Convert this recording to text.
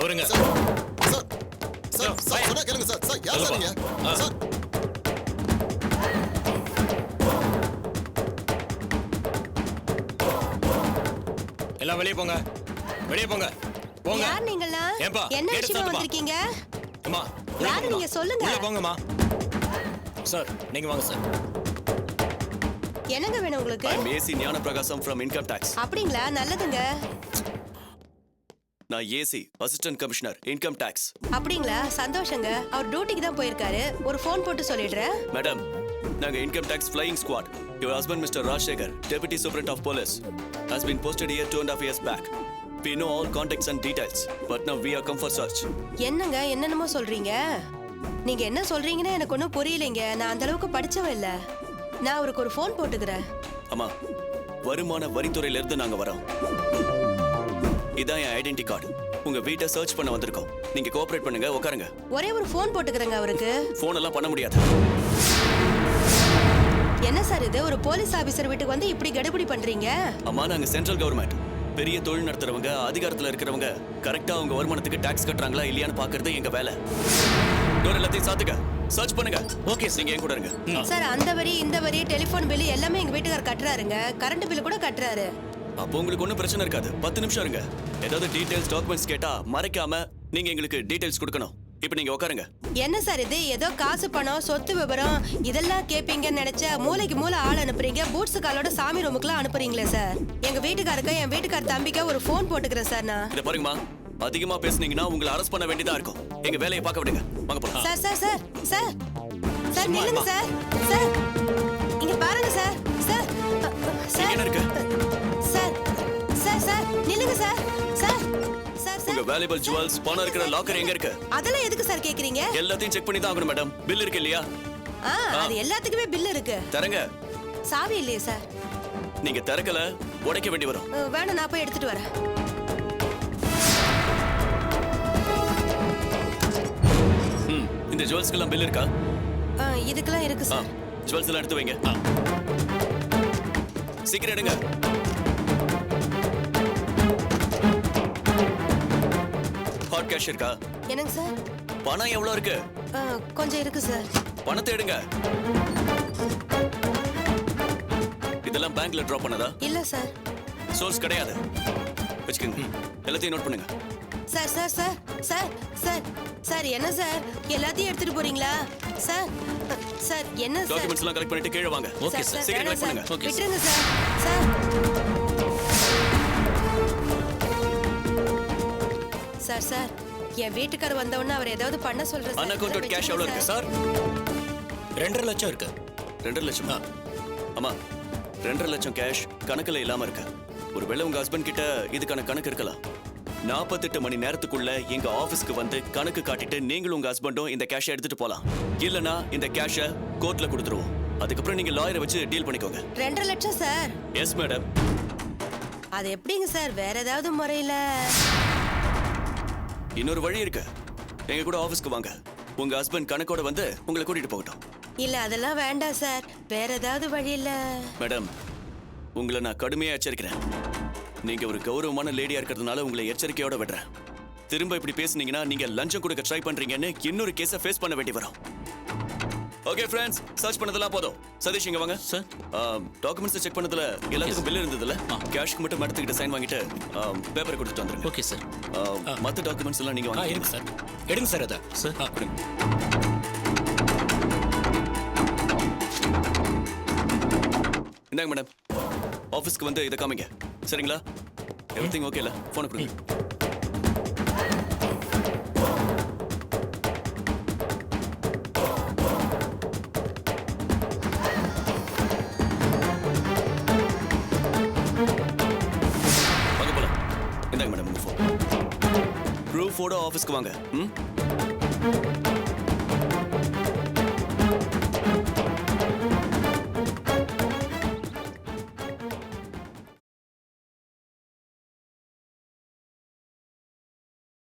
அவருங்க. Sir sir sir sir சொன்னா கேளுங்க சார். சார் யார் சார் நீங்க? சார் எல்லாம் வெளியே போங்க, வெளியே போங்க, போங்க. யார் நீங்களா? ஏன்பா, என்ன கேட்டு விஷயமா சாத்துப்பா. வந்திருக்கீங்க? அம்மா, உள்ள யாரு போங்கம்மா. நீங்க சொல்லுங்க. உள்ள போங்கம்மா. சார், நீங்க வாங்க சார். என்னங்க வேணும் உங்களுக்கு? I'm AC ஞான பிரகாசம் from Income Tax. அப்படிங்களா? நல்லதுங்க. நான் AC assistant commissioner income tax. அப்படிங்களா? சந்தோஷங்க. அவர் டியூட்டிக்கு தான் போயிருக்காரு. ஒரு ஃபோன் போட்டு சொல்லிடுறேன். மேடம், நாங்க income tax flying squad. Your husband Mr. Rajshekhar, Deputy Superintendent of Police, has been posted here 2.5 years back. We know all contacts and details, but now we are come for search. என்னங்க என்னென்னமோ சொல்றீங்க? நீங்க என்ன சொல்றீங்கன்னு எனக்கு ஒன்றும் புரியலைங்க. நான் அந்த அளவுக்கு படிச்சவ இல்ல. நான் அவருக்கு ஒரு ஃபோன் போட்டுக்கிறேன். அம்மா, வருமான வரித்துறையில இருந்து நாங்க வரோம். இதான் என் ஐடென்டி கார்டு. உங்க வீட்டை சர்ச் பண்ண வந்திருக்கோம். நீங்க கோஆபரேட் பண்ணுங்க, உட்காருங்க. ஒரே ஒரு ஃபோன் போட்டுக்கிறேங்க அவருக்கு. ஃபோன் எல்லாம் பண்ண முடியாது. என்ன சார் இது? ஒரு போலீஸ் ஆபீசர் வீட்டுக்கு வந்து இப்படி கடுபிடி பண்றீங்க? அம்மா, நாங்க சென்ட்ரல் கவர்மெண்ட். பெரிய தொழில் நடத்துறவங்க, அதிகாரத்துல இருக்கிறவங்க கரெக்டா அவங்க வருமானத்துக்கு டாக்ஸ் கட்டுறாங்களா இல்லையான்னு பாக்குறது எங்க வேலை. டோர் எல்லாத்தையும் சாத்துங்க, சர்ச் பண்ணுங்க. ஓகே, நீங்க என் கூட இருங்க. சார், அந்த வரி இந்த வரி டெலிபோன் பில் எல்லாமே எங்க வீட்டுக்காரர் கட்டுறாருங்க. கரண்ட் பில் கூட கட்டுறாரு. அப்போ உங்களுக்கு ஒன்றும் பிரச்சனை இருக்காது. 10 நிமிஷம் இருங்க. ஏதாவது டீடைல்ஸ் டாக்குமெண்ட்ஸ் கேட்டா மறைக்காம நீங்க எங்களுக்கு டீடைல்ஸ் கொடுக்கணும். இப்போ நீங்க உட்காருங்க. என்ன சார் இது? ஏதோ காசு பணம் சொத்து விவரம் இதெல்லாம் கேப்பீங்கன்னு நினைச்சா மூளைக்கு மூளை ஆள் அனுப்புறீங்க. பூட்ஸ் காலோட சாமி ரூமுக்குலாம் அனுப்புறீங்களே சார். எங்க வீட்டுக்காருக்கு என் வீட்டுக்கார தம்பிக்கு ஒரு ஃபோன் போட்டுக்கிறேன் சார். நான் இத பாருங்கம்மா, அதிகமா பேசுனீங்கன்னா உங்களை அரெஸ்ட் பண்ண வேண்டியதா இருக்கும். எங்க வேலையை பார்க்க விடுங்க. வாங்க போலாம். Sir sir sir sir sir நில்லுங்க சார். சார் இங்க பாருங்க சார். சார் சார் என்ன இருக்கு? சார் சார் சார் நில்லுங்க சார். சார் சார் உங்க சார் வேல்யூபிள் ஜுவல்ஸ் பணம் இருக்கிற லாக்கர் எங்க இருக்கு? அதெல்லாம் எதுக்கு சார் கேக்குறீங்க? எல்லாத்தையும் செக் பண்ணி தான் ஆகணும் மேடம். பில் இருக்கு இல்லையா? அது எல்லாத்துக்குமே பில் இருக்கு. தரங்க. சாவி இல்லையே சார். நீங்க திறக்கல, உடைக்க வேண்டி வரும். வேணாம், நான் போய் எடுத்துட்டு வரேன். இந்த ஜுவல்ஸ்க்கெல்லாம் பில் இருக்கா? இதுக்கெல்லாம் இருக்கு சார். ஜுவல்ஸ் எல்லாம் எடுத்து வைங்க. சீக்கிரம் எடுங்க. ஹாட் கேஷ் இருக்கா? என்னங்க சார்? பணம் எவ்வளவு இருக்கு? கொஞ்சம் இருக்கு சார். பணத்தை எடுங்க. இதெல்லாம் பேங்க்ல டிராப் பண்ணதா? இல்ல சார். சோர்ஸ் கிடையாது. வச்சுக்கோங்க. எல்லாத்தையும் நோட் பண்ணுங்க. Sir sir sir sir sir sir என்ன சார் எல்லாத்தையும் எடுத்துட்டு போறீங்களா சார்? சார் என்ன சார்? டாக்குமெண்ட்ஸ் எல்லாம் கலெக்ட் பண்ணிட்டு கீழே வாங்க. Okay sir. சீக்கிரம் கலெக்ட் பண்ணுங்க. ஓகே. விட்டுருங்க சார். சார் சார் சார் என் வீட்டுக்காரர் வந்த உடனே அவர் ஏதாவது பண்ண சொல்றேன். அன்அக்கவுண்டட் கேஷ் எவ்வளவு இருக்கு சார்? 2.5 லட்சம் இருக்கு. 2.5 லட்சமா? ஆமா, 2.5 லட்சம் கேஷ் கணக்குல இல்லாம இருக்கு. ஒருவேளை உங்க ஹஸ்பண்ட் கிட்ட இதுக்கான கணக்கு இருக்கலாம். 48 மணி நேரத்துக்குள்ள எங்க ஆபீஸ்க்கு வந்து கணக்கு காட்டிட்டு நீங்களும் உங்க ஹஸ்பண்டும் இந்த கேஷை எடுத்துட்டு போலாம். இல்லனா இந்த கேஷை கோர்ட்ல கொடுத்துருவோம். அதுக்கப்புறம் நீங்க லாயரை வச்சு டீல் பண்ணிக்கோங்க. 2.5 லட்சம் சார்? Yes madam. அது எப்படிங்க சார்? வேற ஏதாவது முறையில? இன்னொரு வழி இருக்கு. எங்க கூட ஆபீஸ்க்கு வாங்க. உங்க ஹஸ்பண்ட் கணக்கோட வந்து உங்களை கூட்டிட்டு போகட்டும். இல்ல அதெல்லாம் வேண்டாம் சார். வேற ஏதாவது வழி இல்ல? மேடம், உங்களை நான் கடுமையா எச்சரிக்கிறேன். நீங்க ஒரு கௌரவமான லேடியா இருக்கிறதுனால உங்களை எச்சரிக்கையோட விடுறேன். திரும்ப இப்படி பேசுனீங்கன்னா நீங்க லஞ்சம் கொடுக்க ட்ரை பண்றீங்கன்னு இன்னொரு கேஸை ஃபேஸ் பண்ண வேண்டி வரும். ஓகே ஃப்ரெண்ட்ஸ், சர்ச் பண்ணதெல்லாம் போதும். சதீஷ் இங்க வாங்க. சார், டாக்குமெண்ட்ஸ் செக் பண்ணதுல எல்லாத்துக்கும் பில் இருந்ததுல கேஷ்க்கு மட்டும் மேடத்துக்கிட்ட சைன் வாங்கிட்டு பேப்பரை கொடுத்துட்டு வந்துருங்க. Okay sir. மற்ற டாக்குமெண்ட்ஸ் எல்லாம் நீங்க வாங்க. இருக்கு சார். எடுங்க சார் அதை. சார் கொடுங்க. இந்தாங்க மேடம், ஆஃபீஸ்க்கு வந்து இதை காமிங்க. சரிங்களா? எவ்ரிதிங் ஓகேல? ஃபோனை கொடுங்க. வாங்க போலாம். இந்தாங்க மேடம் உங்க ஃபோன். ப்ரூஃபோட ஆஃபீஸ்க்கு வாங்க. ம்